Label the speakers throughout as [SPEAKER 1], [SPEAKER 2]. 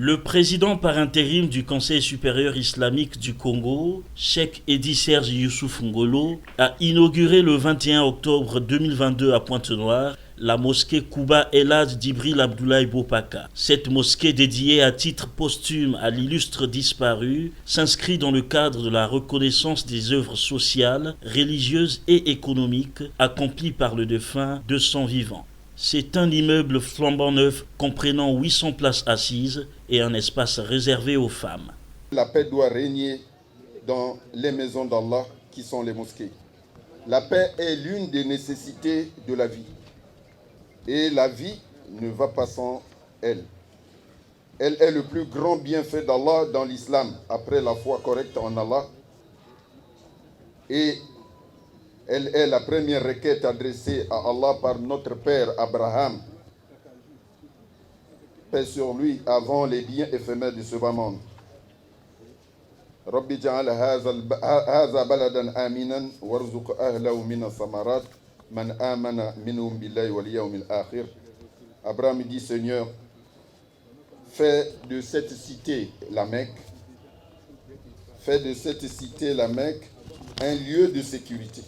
[SPEAKER 1] Le président par intérim du Conseil supérieur islamique du Congo, Cheikh Edi Serge Youssouf Ngolo, a inauguré le 21 octobre 2022 à Pointe-Noire la mosquée Kouba El Hadj Djibril Abdoulaye Bopaka. Cette mosquée dédiée à titre posthume à l'illustre disparu s'inscrit dans le cadre de la reconnaissance des œuvres sociales, religieuses et économiques accomplies par le défunt de son vivant. C'est un immeuble flambant neuf comprenant 800 places assises et un espace réservé aux femmes.
[SPEAKER 2] La paix doit régner dans les maisons d'Allah qui sont les mosquées. La paix est l'une des nécessités de la vie. Et la vie ne va pas sans elle. Elle est le plus grand bienfait d'Allah dans l'islam, après la foi correcte en Allah. Et elle est la première requête adressée à Allah par notre père Abraham. Paix sur lui avant les biens éphémères de ce bas monde. Rabbi ja'al haza baladan aminan warzuq ahlahu min as-samarat man amana minhum billahi wal yawmil akhir. Abraham dit, Seigneur, fais de cette cité la Mecque, fais de cette cité la Mecque un lieu de sécurité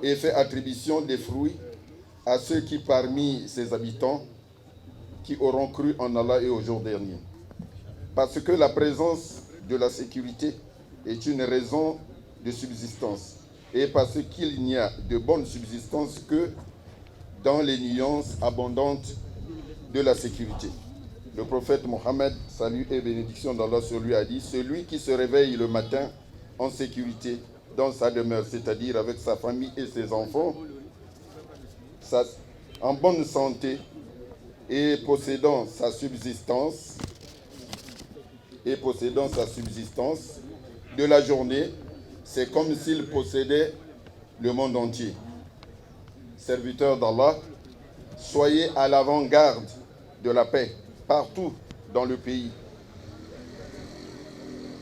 [SPEAKER 2] et fais attribution des fruits à ceux qui parmi ses habitants qui auront cru en Allah et au jour dernier. Parce que la présence de la sécurité est une raison de subsistance et parce qu'il n'y a de bonne subsistance que dans les nuances abondantes de la sécurité. Le prophète Mohammed, salut et bénédiction d'Allah sur lui, a dit, celui qui se réveille le matin en sécurité dans sa demeure, c'est-à-dire avec sa famille et ses enfants, en bonne santé et possédant sa subsistance, de la journée, c'est comme s'il possédait le monde entier. Serviteurs d'Allah, soyez à l'avant-garde de la paix partout dans le pays.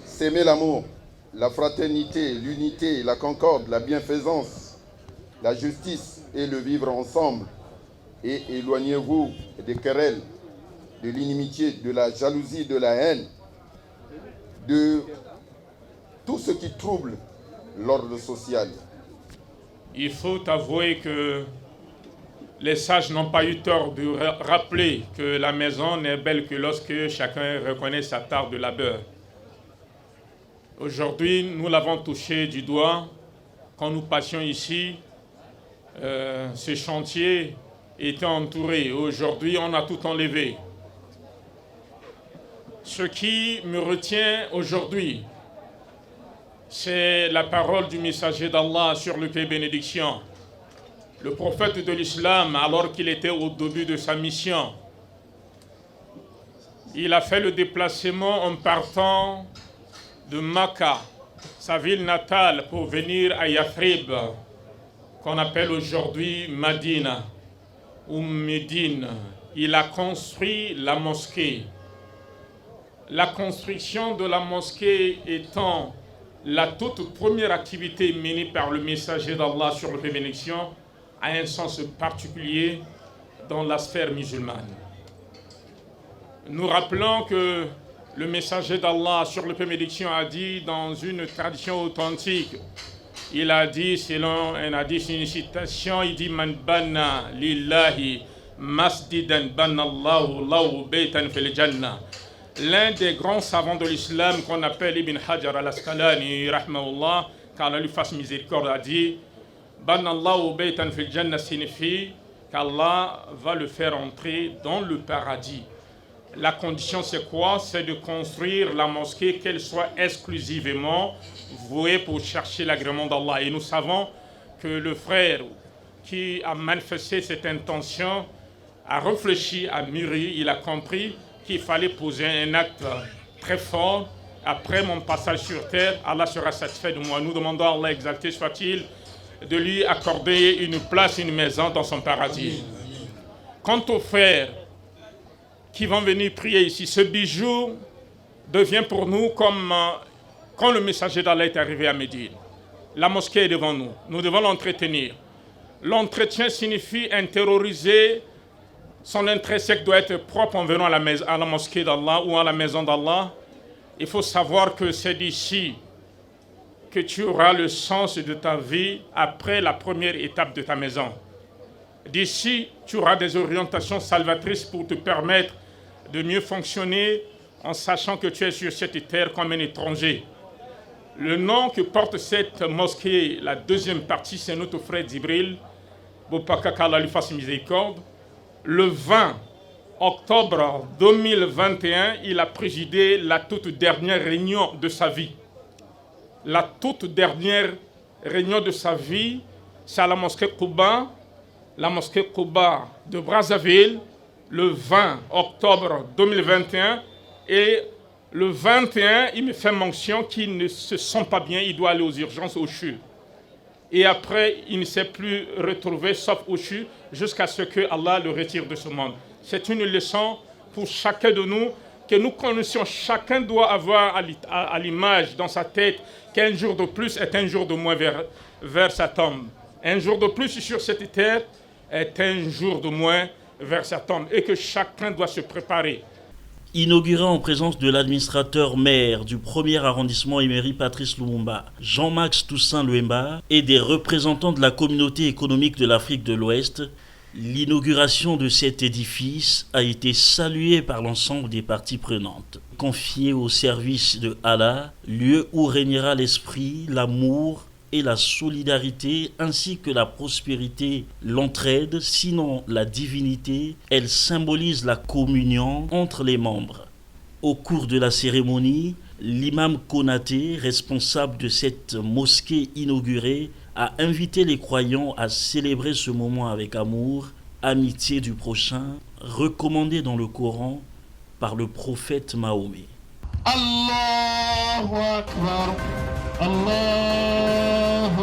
[SPEAKER 2] S'aimer l'amour, la fraternité, l'unité, la concorde, la bienfaisance, la justice et le vivre ensemble. Et éloignez-vous des querelles, de l'inimitié, de la jalousie, de la haine, de tout ce qui trouble l'ordre social.
[SPEAKER 3] Il faut avouer que les sages n'ont pas eu tort de rappeler que la maison n'est belle que lorsque chacun reconnaît sa part de labeur. Aujourd'hui, nous l'avons touché du doigt. Quand nous passions ici, ce chantier était entouré. Aujourd'hui, on a tout enlevé. Ce qui me retient aujourd'hui, c'est la parole du messager d'Allah sur le paix bénédiction. Le prophète de l'islam, alors qu'il était au début de sa mission, il a fait le déplacement en partant de Makka, sa ville natale, pour venir à Yathrib, qu'on appelle aujourd'hui Madina ou Médine. Il a construit la mosquée. La construction de la mosquée étant la toute première activité menée par le messager d'Allah sur le paix bénédiction, a un sens particulier dans la sphère musulmane. Nous rappelons que le messager d'Allah sur le paix bénédiction a dit dans une tradition authentique, il a dit selon un hadith, une citation, il dit Man banna lillahi masjidan banna Allahu lahu baytan fil jannah. L'un des grands savants de l'islam qu'on appelle Ibn Hajar al-Asqalani, rahmahullah, qu'Allah lui fasse miséricorde, a dit Banna Allahu baytan fil jannah signifie qu'Allah va le faire entrer dans le paradis. La condition c'est quoi? C'est de construire la mosquée, qu'elle soit exclusivement vouée pour chercher l'agrément d'Allah. Et nous savons que le frère qui a manifesté cette intention a réfléchi, a mûri, il a compris qu'il fallait poser un acte très fort. Après mon passage sur terre, Allah sera satisfait de moi. Nous demandons à Allah, exalté soit-il, de lui accorder une place, une maison dans son paradis. Quant aux frères qui vont venir prier ici, ce bijou devient pour nous comme quand le messager d'Allah est arrivé à Médine. La mosquée est devant nous. Nous devons l'entretenir. L'entretien signifie intérioriser son intrinsèque doit être propre en venant à la mosquée d'Allah ou à la maison d'Allah. Il faut savoir que c'est d'ici que tu auras le sens de ta vie après la première étape de ta maison. D'ici, tu auras des orientations salvatrices pour te permettre de mieux fonctionner en sachant que tu es sur cette terre comme un étranger. Le nom que porte cette mosquée, la deuxième partie, c'est notre frère Djibril, Bopaka qu'Allah lui fasse miséricorde. Le 20 octobre 2021, il a présidé la toute dernière réunion de sa vie. La toute dernière réunion de sa vie, c'est à la mosquée Quba de Brazzaville, le 20 octobre 2021. Et le 21, il me fait mention qu'il ne se sent pas bien, il doit aller aux urgences au CHU. Et après, il ne s'est plus retrouvé, sauf au CHU, jusqu'à ce que Allah le retire de ce monde. C'est une leçon pour chacun de nous, que nous connaissions. Chacun doit avoir à l'image dans sa tête qu'un jour de plus est un jour de moins vers sa tombe. Un jour de plus sur cette terre est un jour de moins vers sa tombe. Et que chacun doit se préparer.
[SPEAKER 1] Inauguré en présence de l'administrateur maire du 1er arrondissement émérite Patrice Lumumba, Jean-Max Toussaint Luemba, et des représentants de la communauté économique de l'Afrique de l'Ouest, l'inauguration de cet édifice a été saluée par l'ensemble des parties prenantes. Confié au service de Allah, lieu où régnera l'esprit, l'amour et la solidarité ainsi que la prospérité, l'entraide, sinon la divinité, elle symbolise la communion entre les membres. Au cours de la cérémonie, l'imam Konaté, responsable de cette mosquée inaugurée, a invité les croyants à célébrer ce moment avec amour, amitié du prochain, recommandé dans le Coran par le prophète Mahomet.
[SPEAKER 4] Allahu Akbar, Allahu